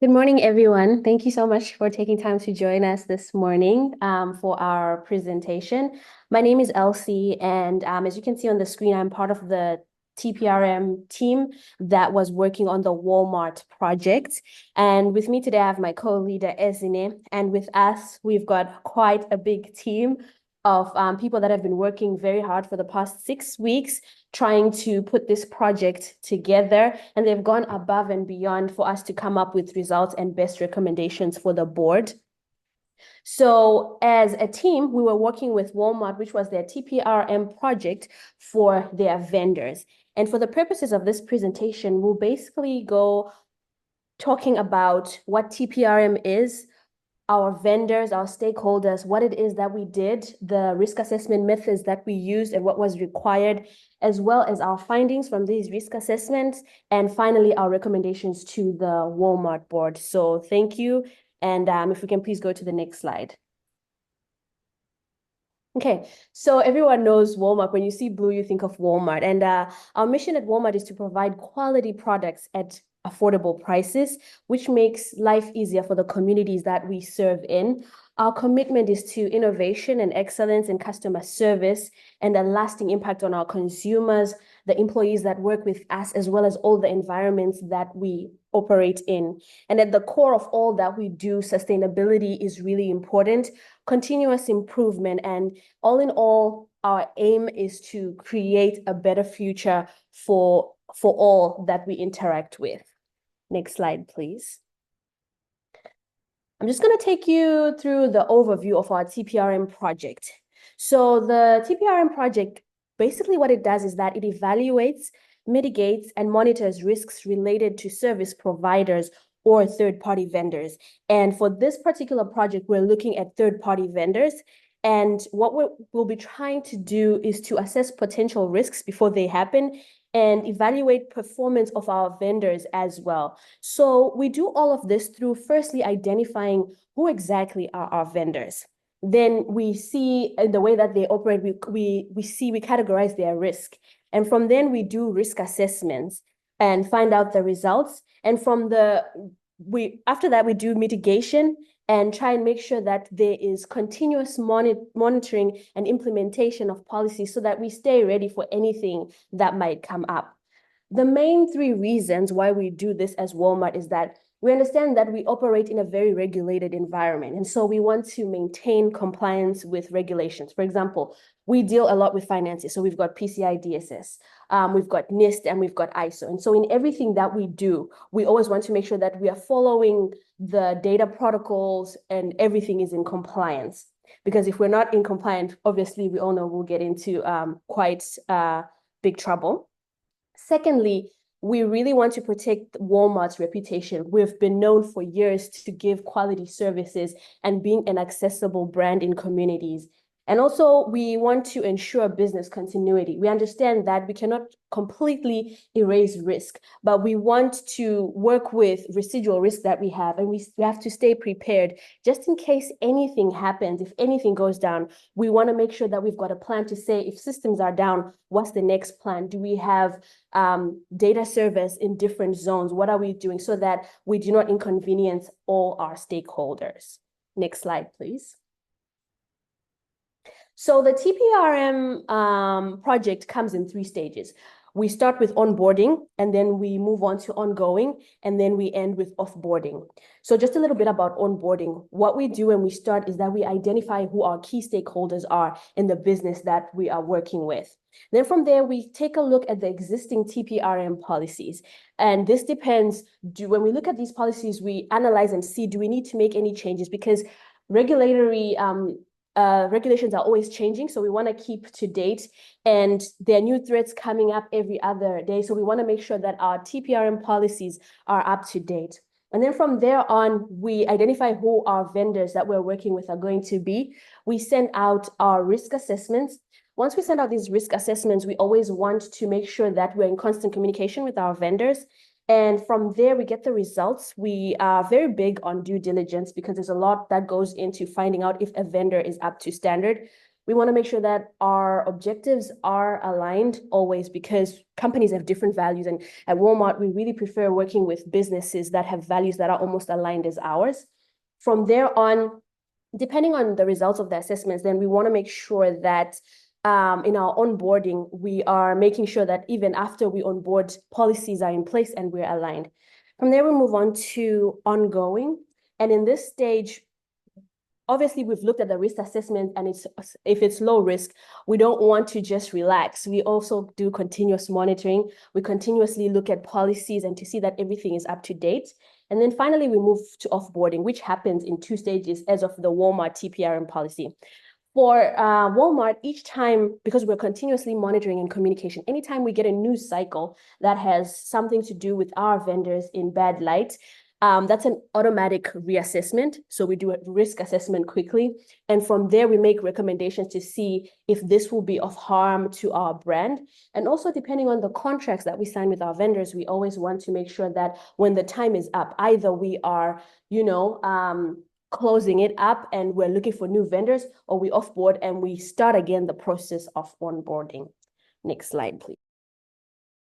Good morning, everyone. Thank you so much for taking time to join us this morning for our presentation. My name is Elsie, and as you can see on the screen, I'm part of the TPRM team that was working on the Walmart project. And with me today, I have my co-leader, Ezine, and with us, we've got quite a big team of people that have been working very hard for the past 6 weeks trying to put this project together, and they've gone above and beyond for us to come up with results and best recommendations for the board. So as a team, we were working with Walmart, which was their TPRM project for their vendors. And for the purposes of this presentation, we'll basically go talking about what TPRM is, our vendors, our stakeholders, what it is that we did, the risk assessment methods that we used and what was required, as well as our findings from these risk assessments, and finally, our recommendations to the Walmart board. So thank you. And if we can please go to the next slide. Okay, so everyone knows Walmart. When you see blue, you think of Walmart. And our mission at Walmart is to provide quality products at affordable prices, which makes life easier for the communities that we serve in. Our commitment is to innovation and excellence in customer service and a lasting impact on our consumers, the employees that work with us, as well as all the environments that we operate in. And at the core of all that we do, sustainability is really important, continuous improvement, and all in all, our aim is to create a better future for all that we interact with. Next slide, please. I'm just going to take you through the overview of our TPRM project. So the TPRM project, basically what it does is that it evaluates, mitigates, and monitors risks related to service providers or third-party vendors. And for this particular project, we're looking at third-party vendors. And what we'll be trying to do is to assess potential risks before they happen and evaluate performance of our vendors as well. So we do all of this through firstly identifying who exactly are our vendors. Then we see in the way that they operate, we categorize their risk. And from then we do risk assessments and find out the results. And after that, we do mitigation and try and make sure that there is continuous monitoring and implementation of policies so that we stay ready for anything that might come up. The main three reasons why we do this as Walmart is that we understand that we operate in a very regulated environment. And so we want to maintain compliance with regulations. For example, we deal a lot with finances. So we've got PCI DSS, we've got NIST, and we've got ISO. And so in everything that we do, we always want to make sure that we are following the data protocols and everything is in compliance. Because if we're not in compliance, obviously we all know we'll get into quite big trouble. Secondly, we really want to protect Walmart's reputation. We've been known for years to give quality services and being an accessible brand in communities. And also, we want to ensure business continuity. We understand that we cannot completely erase risk, but we want to work with residual risk that we have, and we have to stay prepared just in case anything happens, if anything goes down. We want to make sure that we've got a plan to say if systems are down, what's the next plan? Do we have data service in different zones? What are we doing so that we do not inconvenience all our stakeholders? Next slide, please. So the TPRM project comes in 3 stages. We start with onboarding, and then we move on to ongoing, and then we end with offboarding. So just a little bit about onboarding. What we do when we start is that we identify who our key stakeholders are in the business that we are working with. Then from there, we take a look at the existing TPRM policies. And this depends, when we look at these policies, we analyze and see, do we need to make any changes? Because regulatory regulations are always changing, so we want to keep to date, and there are new threats coming up every other day, so we want to make sure that our TPRM policies are up to date. And then from there on, we identify who our vendors that we're working with are going to be. We send out our risk assessments. Once we send out these risk assessments, we always want to make sure that we're in constant communication with our vendors. And from there, we get the results. We are very big on due diligence because there's a lot that goes into finding out if a vendor is up to standard. We want to make sure that our objectives are aligned always, because companies have different values. And at Walmart, we really prefer working with businesses that have values that are almost aligned as ours. From there on, depending on the results of the assessments, then we want to make sure that in our onboarding, we are making sure that even after we onboard, policies are in place and we're aligned. From there, we move on to ongoing. And in this stage, obviously, we've looked at the risk assessment, and if it's low risk, we don't want to just relax. We also do continuous monitoring. We continuously look at policies and to see that everything is up to date. And then finally, we move to offboarding, which happens in 2 stages as of the Walmart TPRM policy. For Walmart, each time, because we're continuously monitoring and communication, anytime we get a news cycle that has something to do with our vendors in bad light, that's an automatic reassessment. So we do a risk assessment quickly. And from there, we make recommendations to see if this will be of harm to our brand. And also, depending on the contracts that we sign with our vendors, we always want to make sure that when the time is up, either we are, closing it up and we're looking for new vendors, or we offboard and we start again the process of onboarding. Next slide, please.